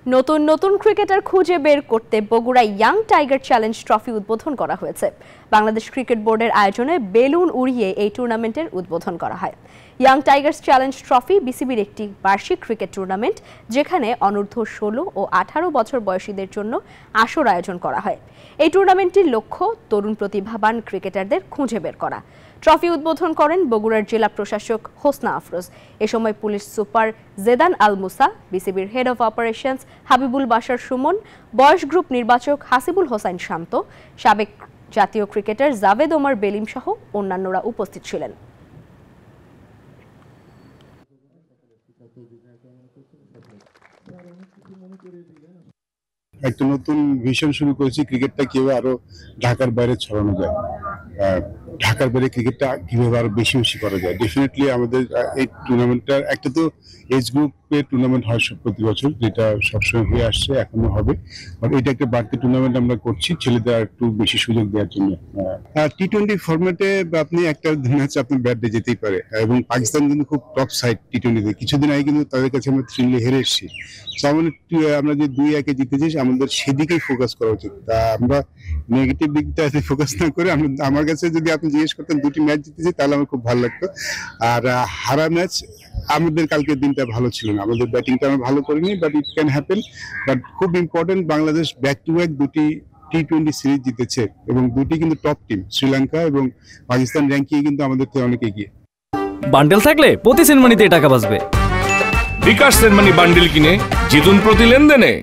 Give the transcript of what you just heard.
নতুন নতুন ক্রিকেটার খুঁজে বের করতে বগুড়ায় ইয়াং টাইগার চ্যালেঞ্জ ট্রফি উদ্বোধন করা হয়েছে। বাংলাদেশ ক্রিকেট বোর্ডের আয়োজনে বেলুন উড়িয়ে এই টুর্নামেন্টের উদ্বোধন করা হয়। ইয়াং টাইগার্স চ্যালেঞ্জ ট্রফি বিসিবির একটি বার্ষিক ক্রিকেট টুর্নামেন্ট, যেখানে অনূর্ধ্ব 16 ও 18 বছর বয়সীদের জন্য আসর আয়োজন করা হয়। এই টুর্নামেন্টটির লক্ষ্য তরুণ প্রতিভাবান ক্রিকেটারদের খুঁজে বের করা। ট্রফি উদ্বোধন করেন বগুড়ার জেলা প্রশাসক হোসনা আফরোজ। এ সময় পুলিশ সুপার জেদান আল মুসা, বিসিবির head of operations Habibul Bashar Suman, বয়স গ্রুপ নির্বাচক হাসিবুল হোসাইন শান্ত, সাবেক জাতীয় ক্রিকেটার জাভেদ ওমর বেলিম সহ অন্যান্যরা উপস্থিত ছিলেন। একটা নতুন ভিশন শুরু করেছি, ক্রিকেটটা কিভাবে আরো ঢাকার বাইরে ছড়ানো যায়, ঢাকার বাইরে ক্রিকেটটা কিভাবে আরো বেশি বেশি করা যায়। ডেফিনেটলি আমাদের এই টুর্নামেন্টটা একটা তো এজ গ্রুপের টুর্নামেন্ট হয় প্রতি বছর, যেটা সবসময় হয়ে আসছে, এখনো হবে। বাট এটা একটা বাড়তি টুর্নামেন্ট আমরা করছি ছেলেদের একটু বেশি সুযোগ দেওয়ার জন্য। টি-20 ফরম্যাটে আপনি একটা ম্যাচ আপনার ব্যাট দিয়ে যেতেই পারে, এবং পাকিস্তান কিন্তু খুব টপ সাইড টি-20তে। কিছুদিন আগে কিন্তু তাদের কাছে আমরা 3 হেরে এসেছি। আমরা যে 2-1 জিতেছি, আমাদের সেদিকেই ফোকাস করা উচিত। তা আমরা নেগেটিভ দিকটা ফোকাস না করে, আমার কাছে যদি আপনি জিজ্ঞেস করতেন 2টি ম্যাচ জিতেছি, তাহলে আমার খুব ভালো লাগতো। আর হারা ম্যাচ, আমাদের কালকের দিনটা ভালো ছিল না, আমাদের ব্যাটিংটা আমরা ভালো করিনি, but it can happen. But খুব important, Bangladesh back to back 2টি টি-20 সিরিজ জিতেছে, এবং 2টি কিন্তু টপ টিম, শ্রীলঙ্কা এবং পাকিস্তান র্যাঙ্কিং কিন্তু আমাদের থেকে অনেক এগিয়ে। বান্ডেল থাকলে প্রতি সেনমানিতে টাকা বাঁচবে। বিকাশ সেনমানি বান্ডেল কিনে জিতুন প্রতি লেনদেনে।